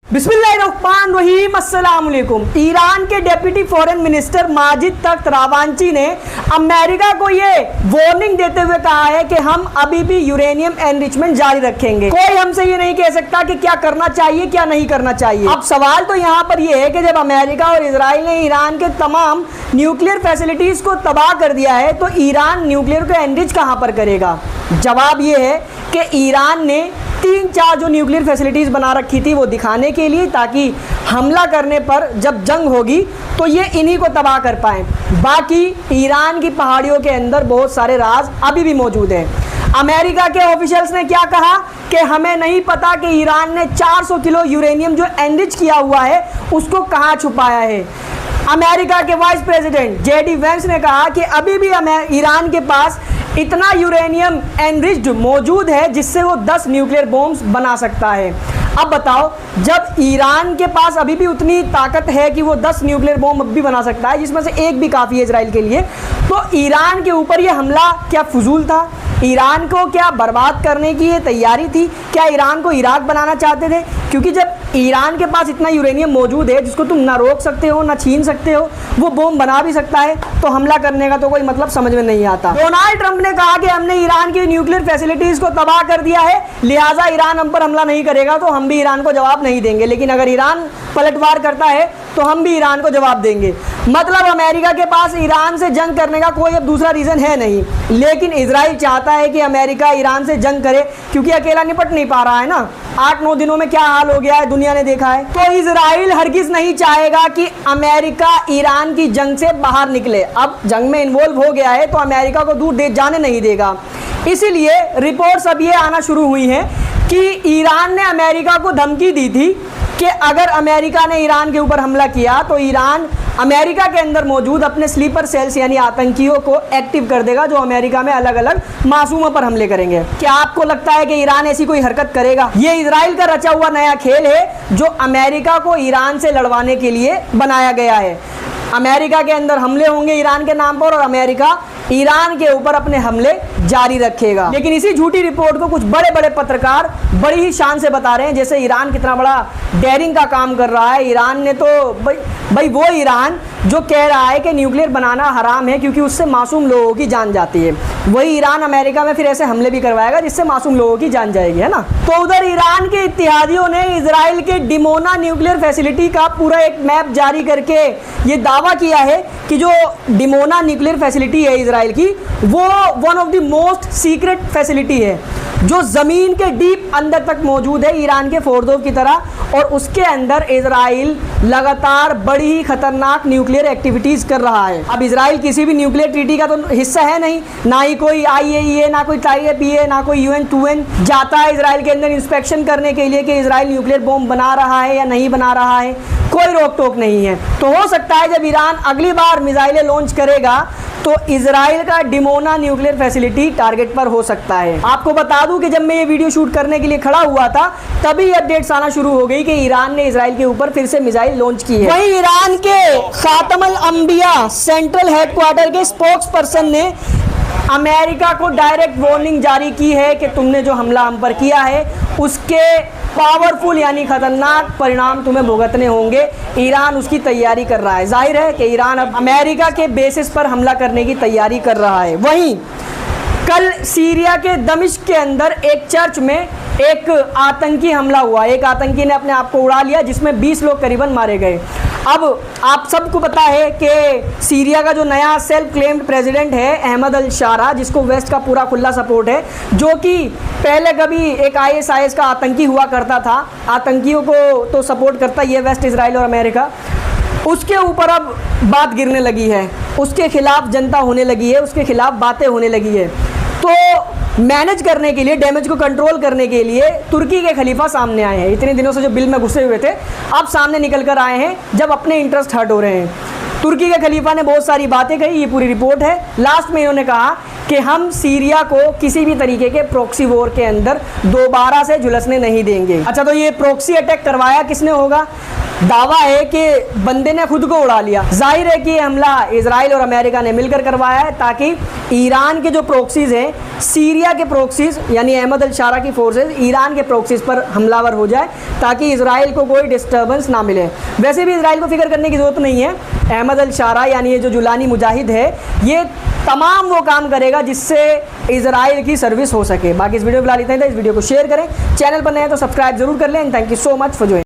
बिस्मिल्लाहिर्रहमानिर्रहीम, अस्सलाम वालेकुम। ईरान के डेप्यूटी फॉरेन मिनिस्टर माजिद तख्त रावांची ने अमेरिका को ये वार्निंग देते हुए कहा है कि हम अभी भी यूरेनियम एनरिचमेंट जारी रखेंगे। कोई हमसे ये नहीं कह सकता कि क्या करना चाहिए क्या नहीं करना चाहिए। अब सवाल तो यहाँ पर ये है कि जब अमेरिका और इजराइल ने ईरान के तमाम न्यूक्लियर फैसिलिटीज को तबाह कर दिया है तो ईरान न्यूक्लियर को एनरिच कहाँ पर करेगा। जवाब ये है कि ईरान ने 3-4 जो न्यूक्लियर फैसिलिटीज़ बना रखी थी वो दिखाने के लिए, ताकि हमला करने पर जब जंग होगी तो ये इन्हीं को तबाह कर पाएँ। बाकी ईरान की पहाड़ियों के अंदर बहुत सारे राज अभी भी मौजूद हैं। अमेरिका के ऑफिशियल्स ने क्या कहा कि हमें नहीं पता कि ईरान ने 400 किलो यूरेनियम जो एनरिच किया हुआ है उसको कहाँ छुपाया है। अमेरिका के वाइस प्रेसिडेंट जेडी वेंस ने कहा कि अभी भी ईरान के पास इतना यूरेनियम एनरिच्ड मौजूद है जिससे वो 10 न्यूक्लियर बॉम्ब्स बना सकता है। अब बताओ, जब ईरान के पास अभी भी उतनी ताकत है कि वो 10 न्यूक्लियर बॉम्ब अब भी बना सकता है, जिसमें से एक भी काफ़ी है इजराइल के लिए, तो ईरान के ऊपर ये हमला क्या फजूल था? ईरान को क्या बर्बाद करने की ये तैयारी थी? क्या ईरान को इराक बनाना चाहते थे? क्योंकि जब ईरान के पास इतना यूरेनियम मौजूद है जिसको तुम ना रोक सकते हो ना छीन सकते हो, वो बॉम्ब बना भी सकता है, तो हमला करने का तो कोई मतलब समझ में नहीं आता। डोनाल्ड ट्रंप ने कहा कि हमने ईरान की न्यूक्लियर फैसिलिटीज़ को तबाह कर दिया है, लिहाजा ईरान हम पर हमला नहीं करेगा, तो हम भी ईरान को जवाब नहीं देंगे। लेकिन अगर ईरान पलटवार करता है तो हम भी ईरान को जवाब देंगे। मतलब अमेरिका के पास ईरान से जंग करने का कोई अब दूसरा रीज़न है नहीं। लेकिन इजराइल चाहता है कि अमेरिका ईरान से जंग करे, क्योंकि अकेला निपट नहीं पा रहा है ना। 8-9 दिनों में क्या हाल हो गया है दुनिया ने देखा है। तो इजराइल हरगिज नहीं चाहेगा कि अमेरिका ईरान की जंग से बाहर निकले। अब जंग में इन्वॉल्व हो गया है तो अमेरिका को दूर दे जाने नहीं देगा। इसीलिए रिपोर्ट्स अब ये आना शुरू हुई हैं कि ईरान ने अमेरिका को धमकी दी थी कि अगर अमेरिका ने ईरान के ऊपर हमला किया तो ईरान अमेरिका के अंदर मौजूद अपने स्लीपर सेल्स यानी आतंकियों को एक्टिव कर देगा, जो अमेरिका में अलग अलग मासूमों पर हमले करेंगे। क्या आपको लगता है कि ईरान ऐसी कोई हरकत करेगा? ये इजराइल का रचा हुआ नया खेल है जो अमेरिका को ईरान से लड़वाने के लिए बनाया गया है। अमेरिका के अंदर हमले होंगे ईरान के नाम पर और अमेरिका ईरान के ऊपर अपने हमले जारी रखेगा। लेकिन इसी झूठी रिपोर्ट को कुछ बड़े बड़े पत्रकार बड़ी ही शान से बता रहे हैं जैसे ईरान कितना बड़ा डेयरिंग का काम कर रहा है। ईरान ने तो भाई वो ईरान जो कह रहा है कि न्यूक्लियर बनाना हराम है क्योंकि उससे मासूम लोगों की जान जाती है, वही ईरान अमेरिका में फिर ऐसे हमले भी करवाएगा जिससे मासूम लोगों की जान जाएगी, है ना। तो उधर ईरान के इत्तेहादियों ने इजराइल के डिमोना न्यूक्लियर फैसिलिटी का पूरा एक मैप जारी करके ये दावा किया है कि जो डिमोना न्यूक्लियर फैसिलिटी है इजराइल की, वो one of the most secret facility है जो ज़मीन के डीप अंदर तक मौजूद है ईरान के फोर्दोव की तरह, और उसके अंदर इजराइल लगातार बड़ी ही खतरनाक न्यूक्लियर एक्टिविटीज़ कर रहा है। अब इजराइल किसी भी न्यूक्लियर ट्रीटी का तो हिस्सा है नहीं, ना ही कोई IAEA, ना कोई TIEPA, ना कोई UN-2N जाता है इजराइल के अंदर इंस्पेक्शन करने के लिए कि इजराइल न्यूक्लियर बॉम्ब बना रहा है या नहीं बना रहा है। कोई रोक टोक नहीं है। तो हो सकता है जब ईरान अगली बार मिसाइलें लॉन्च करेगा तो इजराइल का डिमोना न्यूक्लियर फैसिलिटी टारगेट पर हो सकता है। आपको बता दूं कि जब मैं ये वीडियो शूट करने के लिए खड़ा हुआ था तभी अपडेट्स आना शुरू हो गई कि ईरान ने इजराइल के ऊपर फिर से मिसाइल लॉन्च की है। वहीं ईरान के खातमुल अंबिया सेंट्रल हेडक्वार्टर के स्पोक्स पर्सन ने अमेरिका को डायरेक्ट वार्निंग जारी की है कि तुमने जो हमला हम पर किया है उसके पावरफुल यानी खतरनाक परिणाम तुम्हें भुगतने होंगे। ईरान उसकी तैयारी कर रहा है। जाहिर है कि ईरान अब अमेरिका के बेसिस पर हमला करने की तैयारी कर रहा है। वहीं कल सीरिया के दमिश्क के अंदर एक चर्च में एक आतंकी हमला हुआ। एक आतंकी ने अपने आप को उड़ा लिया जिसमें 20 लोग करीबन मारे गए। अब आप सबको पता है कि सीरिया का जो नया सेल्फ क्लेम्ड प्रेसिडेंट है अहमद अल शारा, जिसको वेस्ट का पूरा खुला सपोर्ट है, जो कि पहले कभी एक ISIS का आतंकी हुआ करता था। आतंकियों को तो सपोर्ट करता ही है वेस्ट, इजराइल और अमेरिका। उसके ऊपर अब बात गिरने लगी है, उसके खिलाफ जनता होने लगी है, उसके खिलाफ बातें होने लगी है। तो मैनेज करने के लिए, डैमेज को कंट्रोल करने के लिए तुर्की के खलीफा सामने आए हैं। इतने दिनों से जो बिल में घुसे हुए थे अब सामने निकल कर आए हैं जब अपने इंटरेस्ट हर्ट हो रहे हैं। तुर्की के खलीफा ने बहुत सारी बातें कही, ये पूरी रिपोर्ट है। लास्ट में इन्होंने कहा कि हम सीरिया को किसी भी तरीके के प्रॉक्सी वॉर के अंदर दोबारा से झुलसने नहीं देंगे। अच्छा, तो ये प्रॉक्सी अटैक करवाया किसने होगा? दावा है कि बंदे ने खुद को उड़ा लिया। जाहिर है कि ये हमला इजराइल और अमेरिका ने मिलकर करवाया है ताकि ईरान के जो प्रोक्सीज हैं, सीरिया के प्रोक्सीज यानी अहमद अल-शारा की फोर्सेज ईरान के प्रोक्सीज पर हमलावर हो जाए ताकि इजराइल को कोई डिस्टर्बेंस ना मिले। वैसे भी इजराइल को फिक्र करने की ज़रूरत नहीं है। अहमद अल-शारा यानी ये जो जुलानी मुजाहिद है, ये तमाम वो काम करेगा जिससे इजराइल की सर्विस हो सके। बाकी इस वीडियो को फिलहाल इतना ही था। इस वीडियो को शेयर करें, चैनल पर नए हैं तो सब्सक्राइब जरूर कर लें। And thank you so much for joining.